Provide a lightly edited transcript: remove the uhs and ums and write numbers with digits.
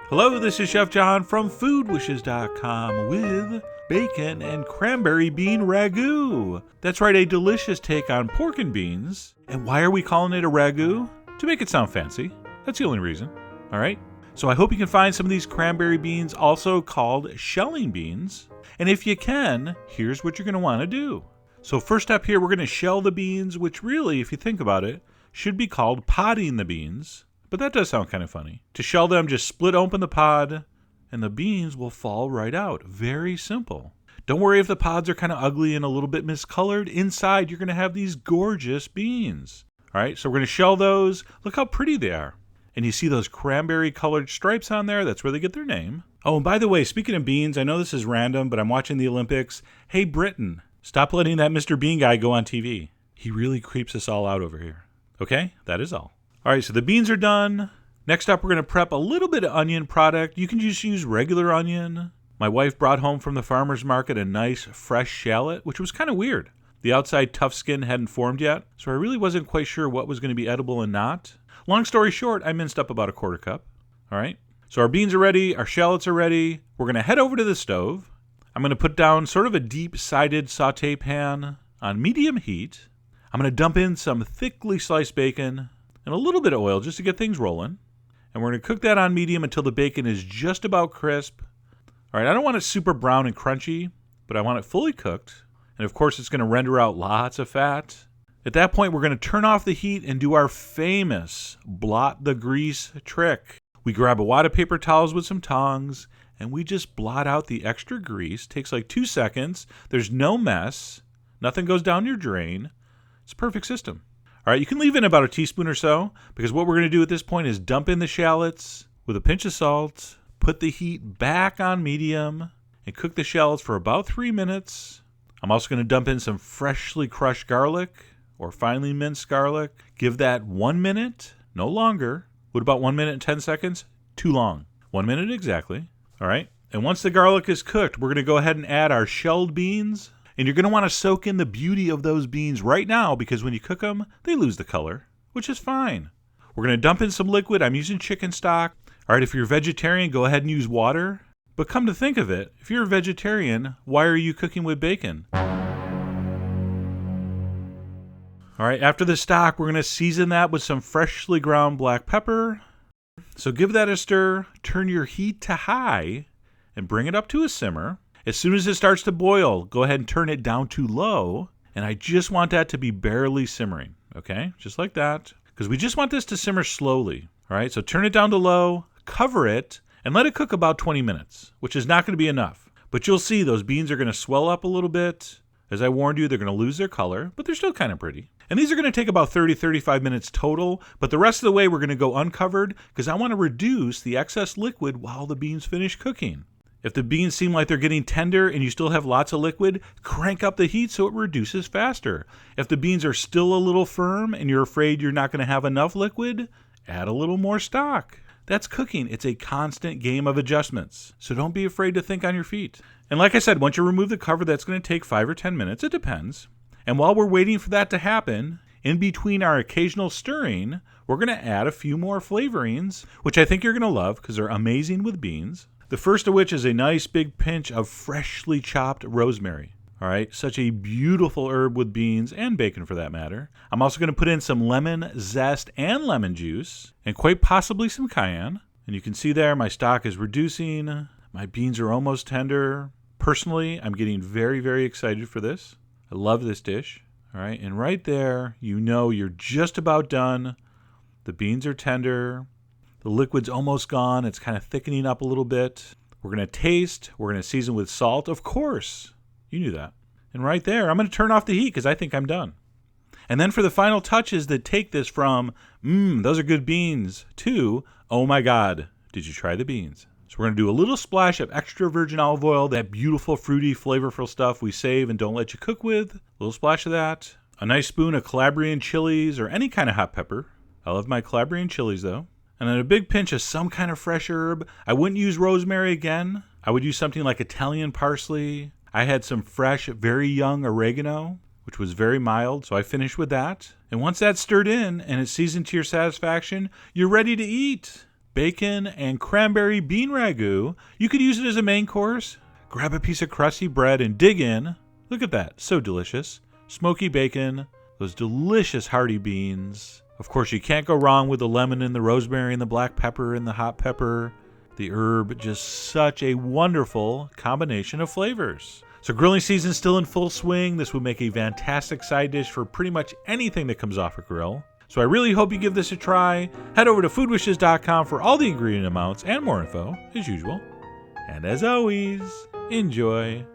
Hello, this is Chef John from foodwishes.com with bacon and cranberry bean ragu. That's right, a delicious take on pork and beans. And why are we calling it a ragu? To make it sound fancy. That's the only reason. All right? So I hope you can find some of these cranberry beans, also called shelling beans. And if you can, here's what you're going to want to do. So first up here, we're going to shell the beans, which really, if you think about it, should be called potting the beans. But that does sound kind of funny. To shell them, just split open the pod, and the beans will fall right out. Very simple. Don't worry if the pods are kind of ugly and a little bit miscolored. Inside, you're going to have these gorgeous beans. All right, so we're going to shell those. Look how pretty they are. And you see those cranberry-colored stripes on there? That's where they get their name. Oh, and by the way, speaking of beans, I know this is random, but I'm watching the Olympics. Hey, Britain, stop letting that Mr. Bean guy go on TV. He really creeps us all out over here. Okay, that is all. All right, so the beans are done. Next up, we're going to prep a little bit of onion product. You can just use regular onion. My wife brought home from the farmer's market a nice fresh shallot, which was kind of weird. The outside tough skin hadn't formed yet, so I really wasn't quite sure what was going to be edible and not. Long story short, I minced up about a quarter cup. All right, so our beans are ready, our shallots are ready. We're going to head over to the stove. I'm going to put down sort of a deep-sided saute pan on medium heat. I'm going to dump in some thickly sliced bacon and a little bit of oil just to get things rolling. And we're going to cook that on medium until the bacon is just about crisp. All right, I don't want it super brown and crunchy, but I want it fully cooked. And of course, it's going to render out lots of fat. At that point, we're going to turn off the heat and do our famous blot the grease trick. We grab a wad of paper towels with some tongs, and we just blot out the extra grease. Takes like 2 seconds. There's no mess. Nothing goes down your drain. It's a perfect system. All right, you can leave in about a teaspoon or so, because what we're going to do at this point is dump in the shallots with a pinch of salt, put the heat back on medium, and cook the shallots for about 3 minutes. I'm also going to dump in some freshly crushed garlic or finely minced garlic. Give that 1 minute, no longer. What about 1 minute and 10 seconds? Too long. 1 minute exactly. All right, and once the garlic is cooked, we're going to go ahead and add our shelled beans. And you're going to want to soak in the beauty of those beans right now because when you cook them, they lose the color, which is fine. We're going to dump in some liquid. I'm using chicken stock. All right, if you're a vegetarian, go ahead and use water. But come to think of it, if you're a vegetarian, why are you cooking with bacon? All right, after the stock, we're going to season that with some freshly ground black pepper. So give that a stir, turn your heat to high, and bring it up to a simmer. As soon as it starts to boil, go ahead and turn it down to low. And I just want that to be barely simmering, okay? Just like that. Because we just want this to simmer slowly, all right? So turn it down to low, cover it, and let it cook about 20 minutes, which is not going to be enough. But you'll see those beans are going to swell up a little bit. As I warned you, they're going to lose their color, but they're still kind of pretty. And these are going to take about 30-35 minutes total, but the rest of the way we're going to go uncovered because I want to reduce the excess liquid while the beans finish cooking. If the beans seem like they're getting tender and you still have lots of liquid, crank up the heat so it reduces faster. If the beans are still a little firm and you're afraid you're not going to have enough liquid, add a little more stock. That's cooking. It's a constant game of adjustments. So don't be afraid to think on your feet. And like I said, once you remove the cover, that's going to take 5 or 10 minutes. It depends. And while we're waiting for that to happen, in between our occasional stirring, we're going to add a few more flavorings, which I think you're going to love because they're amazing with beans. The first of which is a nice big pinch of freshly chopped rosemary. All right, such a beautiful herb with beans and bacon for that matter. I'm also going to put in some lemon zest and lemon juice and quite possibly some cayenne. And you can see there my stock is reducing. My beans are almost tender. Personally, I'm getting very, very excited for this. I love this dish. All right, and right there, you know you're just about done. The beans are tender. The liquid's almost gone. It's kind of thickening up a little bit. We're going to taste. We're going to season with salt. Of course. You knew that. And right there, I'm going to turn off the heat because I think I'm done. And then for the final touches that take this from, those are good beans, to, oh my God, did you try the beans? So we're going to do a little splash of extra virgin olive oil, that beautiful, fruity, flavorful stuff we save and don't let you cook with. A little splash of that. A nice spoon of Calabrian chilies or any kind of hot pepper. I love my Calabrian chilies though. And then a big pinch of some kind of fresh herb. I wouldn't use rosemary again. I would use something like Italian parsley. I had some fresh, very young oregano, which was very mild, so I finished with that. And once that's stirred in and it's seasoned to your satisfaction, you're ready to eat. bacon and cranberry bean ragu. You could use it as a main course. Grab a piece of crusty bread and dig in. Look at that, so delicious. Smoky bacon, those delicious hearty beans. Of course, you can't go wrong with the lemon and the rosemary and the black pepper and the hot pepper. The herb, just such a wonderful combination of flavors. So grilling season's still in full swing. This would make a fantastic side dish for pretty much anything that comes off a grill. So I really hope you give this a try. Head over to foodwishes.com for all the ingredient amounts and more info, as usual. And as always, enjoy